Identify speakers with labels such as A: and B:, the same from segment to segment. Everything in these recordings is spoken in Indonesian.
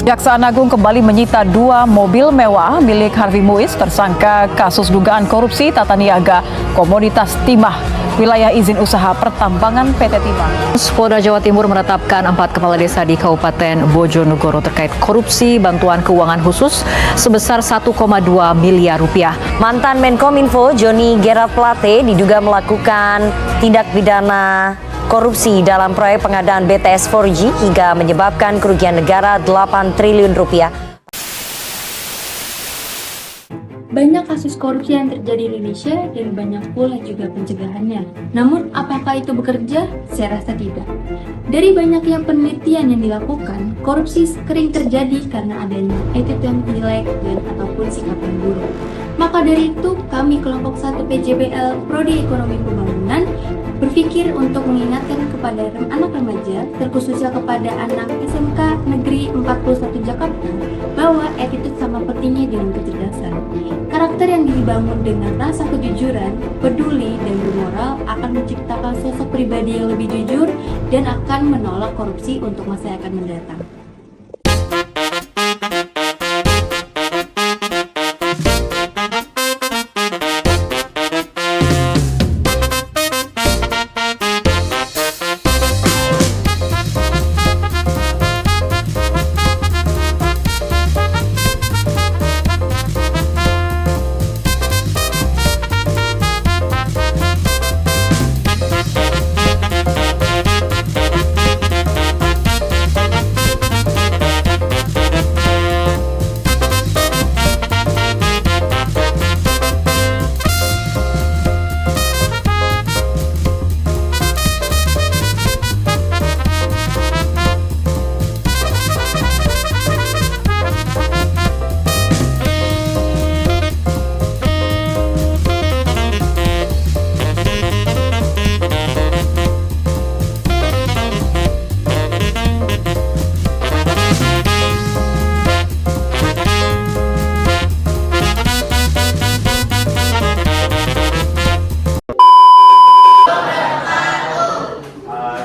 A: Kejaksaan Agung kembali menyita 2 mobil mewah milik Harvey Muiz tersangka kasus dugaan korupsi tata niaga komoditas timah wilayah izin usaha pertambangan PT Timah. Polda Jawa Timur menetapkan 4 kepala desa di Kabupaten Bojonegoro terkait korupsi bantuan keuangan khusus sebesar 1,2 miliar rupiah.
B: Mantan Menkominfo Johnny Gerard Plate diduga melakukan tindak pidana korupsi dalam proyek pengadaan BTS 4G hingga menyebabkan kerugian negara 8 triliun rupiah.
C: Banyak kasus korupsi yang terjadi di Indonesia dan banyak pula juga pencegahannya. Namun, apakah itu bekerja? Saya rasa tidak. Dari banyaknya penelitian yang dilakukan, korupsi sering terjadi karena adanya attitude yang jelek dan ataupun sikap yang buruk. Maka dari itu, kami kelompok 1 PJBL Prodi Ekonomi Pembangunan berpikir untuk mengingatkan kepada anak remaja, terkhususnya kepada anak SMK Negeri 41 Jakarta, bahwa attitude sama pentingnya dengan kecerdasan. Karakter yang dibangun dengan rasa kejujuran, peduli, dan bermoral akan menciptakan sosok pribadi yang lebih jujur dan akan menolak korupsi untuk masa yang akan mendatang.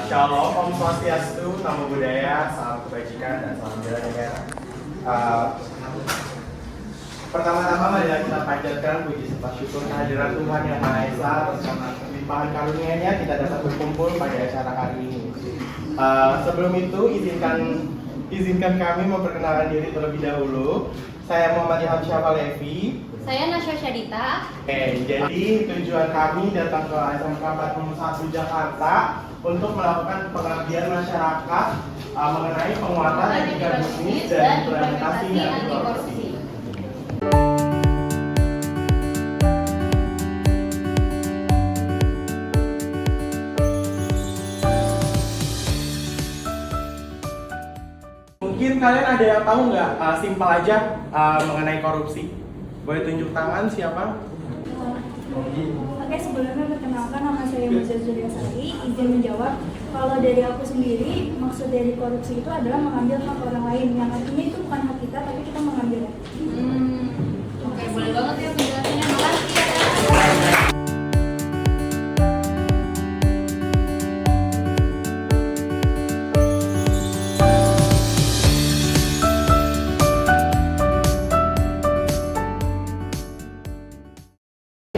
D: Shalom, Om Swastiastu, Namo Buddhaya, salam kebajikan dan salam bela negara. Pertama-tama marilah kita panjatkan puji serta syukur kehadiran Tuhan Yang Maha Esa atas karena limpahan karunia-Nya kita dapat berkumpul pada acara hari ini. Sebelum itu izinkan kami memperkenalkan diri terlebih dahulu. Saya Muhammad Ilham Syafal Levi.
E: Saya Nasya Syadita.
D: Jadi tujuan kami datang ke SMK 41 Jakarta untuk melakukan pengabdian masyarakat mengenai penguatan etika bisnis dan implementasi anti korupsi. Mungkin kalian ada yang tahu nggak, simpel aja mengenai korupsi. Boleh tunjuk tangan siapa?
F: Oke, sebelumnya perkenalkan nama saya Muzia Zuliasari. Izin menjawab, kalau dari aku sendiri, maksud dari korupsi itu adalah mengambil hak orang lain. Yang artinya itu bukan hak kita, tapi kita mengambilnya.
E: Oke, boleh banget ya penjelasannya. Makasih ya.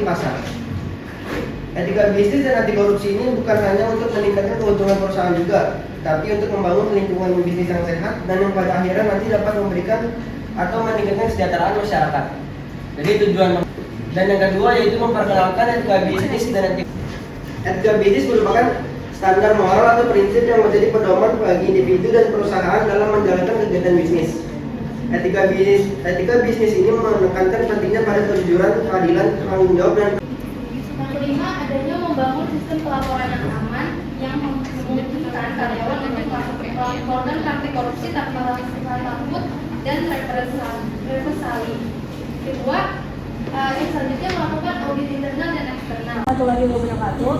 G: Pasar. Etika bisnis dan anti korupsi ini bukan hanya untuk meningkatkan keuntungan perusahaan juga, tapi untuk membangun lingkungan bisnis yang sehat dan yang pada akhirnya nanti dapat memberikan atau meningkatkan kesejahteraan masyarakat. Jadi tujuan. Dan yang kedua yaitu memperkenalkan etika bisnis dan etika bisnis merupakan standar moral atau prinsip yang menjadi pedoman bagi individu dan perusahaan dalam menjalankan kegiatan bisnis. Etika bisnis ini menekankan pentingnya pada kejujuran, keadilan, tanggung jawab, dan
E: Yang kelima, adanya membangun sistem pelaporan yang aman yang memungkinkan karyawan untuk melaporkan praktik korupsi tanpa rasa takut dan represali. Kedua, yang selanjutnya melakukan audit internal dan eksternal.
F: Warahmatullahi wabarakatuh.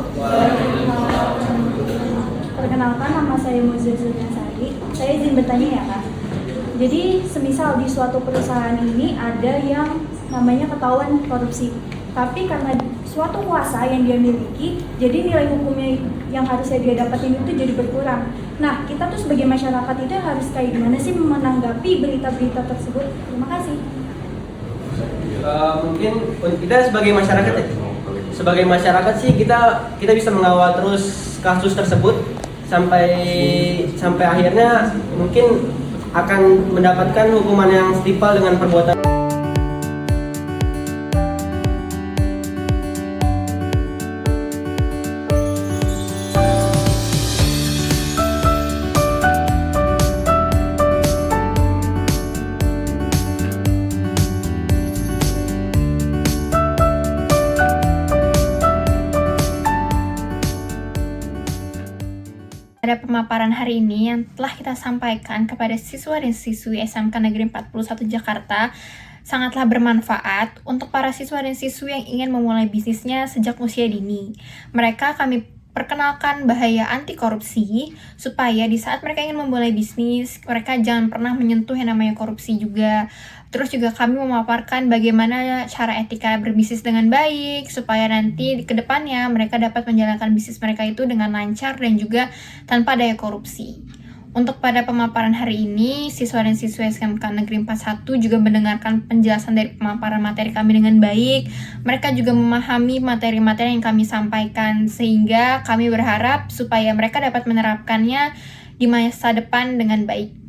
F: Perkenalkan, nama saya Muzia Zuliasari. Saya izin bertanya ya, Kak. Jadi, semisal di suatu perusahaan ini ada yang namanya ketahuan korupsi, tapi karena suatu kuasa yang dia miliki, jadi nilai hukumnya yang harusnya dia dapetin itu jadi berkurang. Nah, kita tuh sebagai masyarakat itu harus kayak gimana sih menanggapi berita-berita tersebut? Terima kasih.
G: Mungkin kita sebagai masyarakat ya, sebagai masyarakat sih kita bisa mengawal terus kasus tersebut sampai akhirnya mungkin akan mendapatkan hukuman yang setimpal dengan perbuatan.
H: Pada pemaparan hari ini yang telah kita sampaikan kepada siswa dan siswi SMK Negeri 41 Jakarta sangatlah bermanfaat untuk para siswa dan siswi yang ingin memulai bisnisnya sejak usia dini. Mereka kami perkenalkan bahaya anti korupsi supaya di saat mereka ingin memulai bisnis, mereka jangan pernah menyentuh yang namanya korupsi juga. Terus juga kami memaparkan bagaimana cara etika berbisnis dengan baik supaya nanti ke depannya mereka dapat menjalankan bisnis mereka itu dengan lancar dan juga tanpa adanya korupsi. Untuk pada pemaparan hari ini, siswa dan siswa SMK Negeri 41 juga mendengarkan penjelasan dari pemaparan materi kami dengan baik. Mereka juga memahami materi-materi yang kami sampaikan sehingga kami berharap supaya mereka dapat menerapkannya di masa depan dengan baik.